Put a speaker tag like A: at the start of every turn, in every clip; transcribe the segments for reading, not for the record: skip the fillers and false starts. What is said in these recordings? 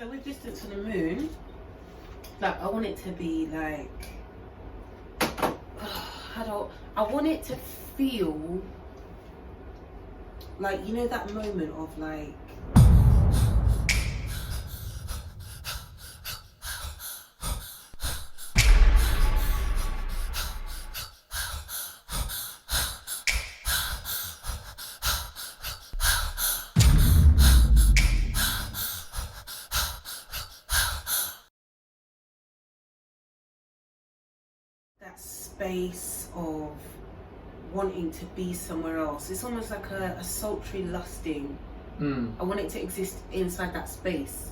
A: So with Distance on the Moon, like I want it to be like, I want it to feel like, you know, that moment of like, that space of wanting to be somewhere else. It's almost like a sultry lusting. I want it to exist inside that space.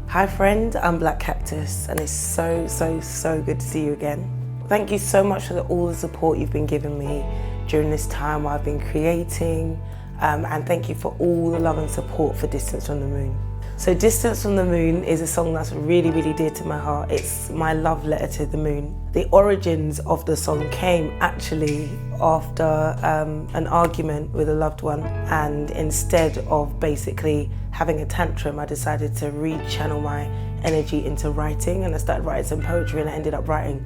A: Hi friend, I'm Black Cactus and it's so good to see you again. Thank you so much for all the support you've been giving me during this time I've been creating, and thank you for all the love and support for Distance from the Moon. So Distance from the Moon is a song that's really dear to my heart. It's my love letter to the moon. The origins of the song came actually after an argument with a loved one, and instead of basically having a tantrum, I decided to rechannel my energy into writing, and I started writing some poetry, and I ended up writing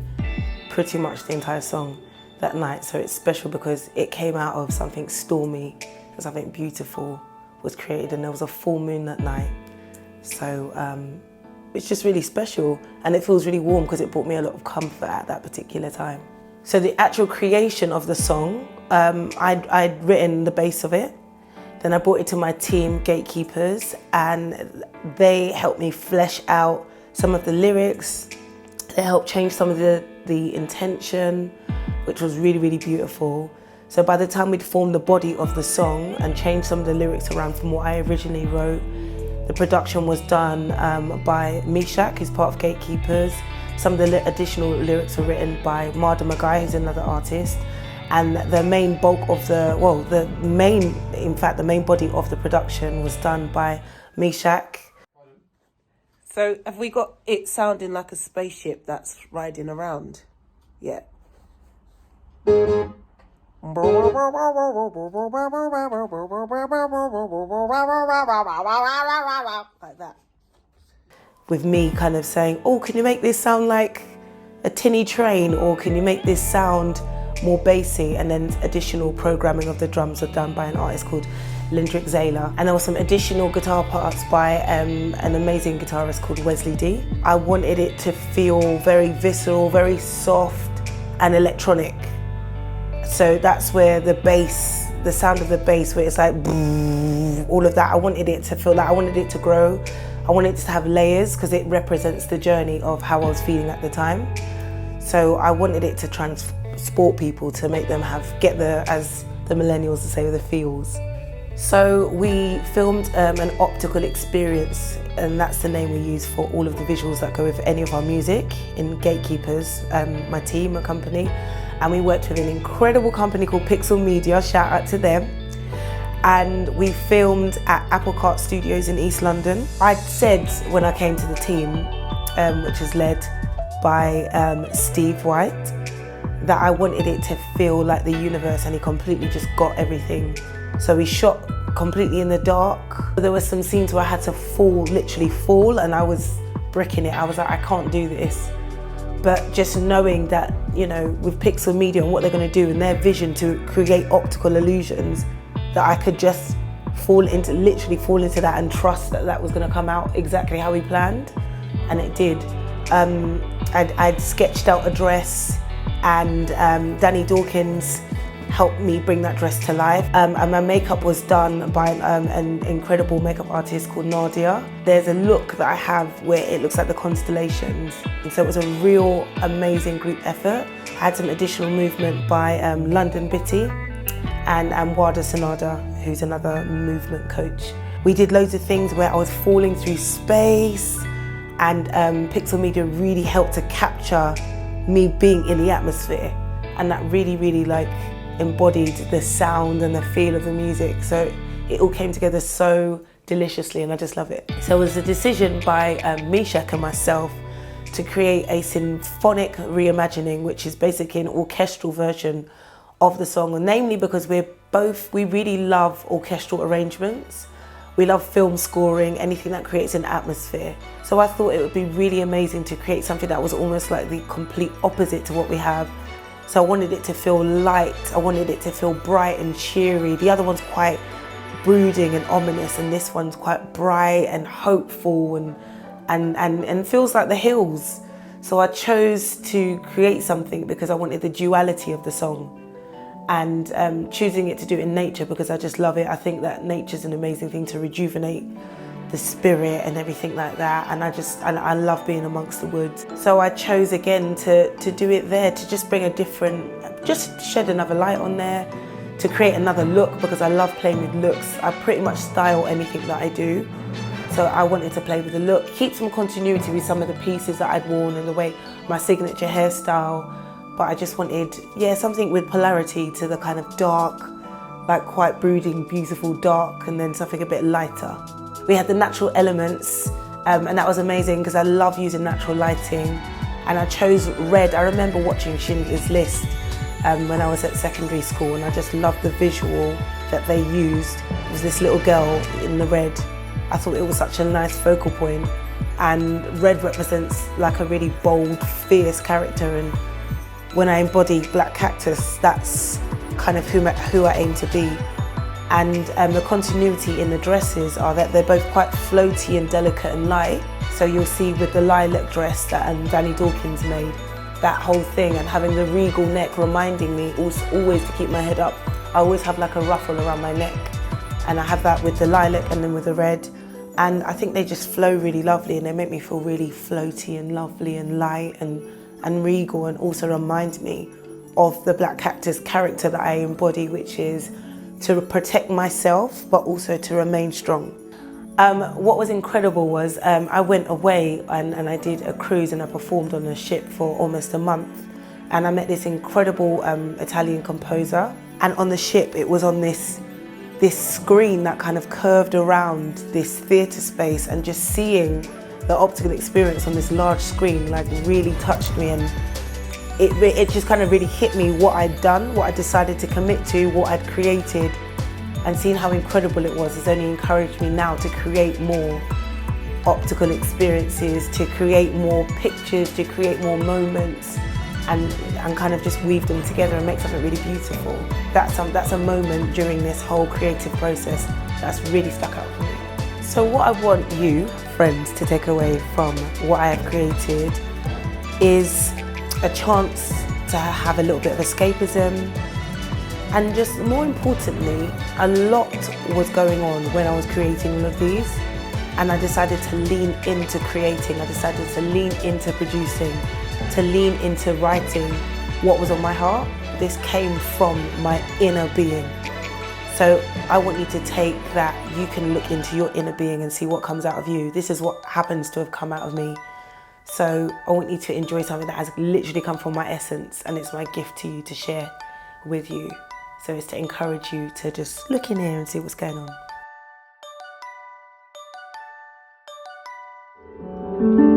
A: pretty much the entire song that night. So it's special because it came out of something stormy and something beautiful was created, and there was a full moon that night. So it's just really special, and it feels really warm because it brought me a lot of comfort at that particular time. So the actual creation of the song, I'd written the bass of it, then I brought it to my team, Gatekeepers, and they helped me flesh out some of the lyrics. They helped change some of the intention, which was really beautiful. So by the time we'd formed the body of the song and changed some of the lyrics around from what I originally wrote, the production was done by Meshach, who's part of Gatekeepers. Some of the additional lyrics were written by Marda Magai, who's another artist. And the main bulk of the main body of the production was done by Meshach. So have we got it sounding like a spaceship that's riding around? Yeah. Like that. With me kind of saying, oh, can you make this sound like a tinny train, or can you make this sound more bassy? And then additional programming of the drums were done by an artist called Lindrick Zayla. And there were some additional guitar parts by an amazing guitarist called Wesley D. I wanted it to feel very visceral, very soft and electronic. So that's where the bass, the sound of the bass, where it's like all of that, I wanted it to feel like, I wanted it to grow. I wanted it to have layers because it represents the journey of how I was feeling at the time. So I wanted it to transport people, to make them get the, as the millennials say, the feels. So we filmed an optical experience, and that's the name we use for all of the visuals that go with any of our music in Gatekeepers, my team, my company. And we worked with an incredible company called Pixel Media, shout out to them. And we filmed at Applecart Studios in East London. I'd said when I came to the team, which is led by Steve White, that I wanted it to feel like the universe, and he completely just got everything. So we shot completely in the dark. There were some scenes where I had to literally fall, and I was bricking it. I was like, I can't do this. But just knowing that, you know, with Pixel Media and what they're going to do and their vision to create optical illusions, that I could just literally fall into that and trust that that was going to come out exactly how we planned, and it did. I'd sketched out a dress, and Danny Dawkins helped me bring that dress to life. And my makeup was done by an incredible makeup artist called Nadia. There's a look that I have where it looks like the constellations. And so it was a real amazing group effort. I had some additional movement by London Bitty and Wada Sanada, who's another movement coach. We did loads of things where I was falling through space, and Pixel Media really helped to capture me being in the atmosphere, and that really like embodied the sound and the feel of the music. So it all came together so deliciously, and I just love it. So it was a decision by Meshach and myself to create a Symphonic Reimagining, which is basically an orchestral version of the song, namely because we really love orchestral arrangements. We love film scoring, anything that creates an atmosphere. So I thought it would be really amazing to create something that was almost like the complete opposite to what we have. So I wanted it to feel light, I wanted it to feel bright and cheery. The other one's quite brooding and ominous, and this one's quite bright and hopeful and feels like the hills. So I chose to create something because I wanted the duality of the song, and choosing it to do it in nature because I just love it. I think that nature's an amazing thing to rejuvenate the spirit and everything like that, and I love being amongst the woods. So I chose again to do it there, to just bring a different, just shed another light on there, to create another look, because I love playing with looks. I pretty much style anything that I do. So I wanted to play with the look, keep some continuity with some of the pieces that I'd worn and the way, my signature hairstyle, but I just wanted, yeah, something with polarity to the kind of dark, like quite brooding, beautiful dark, and then something a bit lighter. We had the natural elements, and that was amazing because I love using natural lighting, and I chose red. I remember watching Schindler's List when I was at secondary school, and I just loved the visual that they used. It was this little girl in the red. I thought it was such a nice focal point, and red represents like a really bold, fierce character, and when I embody Black Cactus, that's kind of who I aim to be. And the continuity in the dresses are that they're both quite floaty and delicate and light. So you'll see with the lilac dress that Danny Dawkins made, that whole thing, and having the regal neck reminding me always to keep my head up. I always have like a ruffle around my neck, and I have that with the lilac and then with the red. And I think they just flow really lovely, and they make me feel really floaty and lovely and light and regal, and also remind me of the Black Cactus character that I embody, which is to protect myself, but also to remain strong. What was incredible was I went away and I did a cruise, and I performed on a ship for almost a month. And I met this incredible Italian composer. And on the ship, it was on this screen that kind of curved around this theatre space, and just seeing the optical experience on this large screen like really touched me, and it just kind of really hit me what I'd done, what I decided to commit to, what I'd created, and seeing how incredible it was has only encouraged me now to create more optical experiences, to create more pictures, to create more moments, and kind of just weave them together and make something really beautiful. That's a moment during this whole creative process that's really stuck out for me. So what I want you, friends, to take away from what I have created is a chance to have a little bit of escapism, and just more importantly, a lot was going on when I was creating all of these, and I decided to lean into creating, I decided to lean into producing, to lean into writing what was on my heart. This came from my inner being. So I want you to take that, you can look into your inner being and see what comes out of you. This is what happens to have come out of me. So I want you to enjoy something that has literally come from my essence, and it's my gift to you to share with you. So it's to encourage you to just look in here and see what's going on.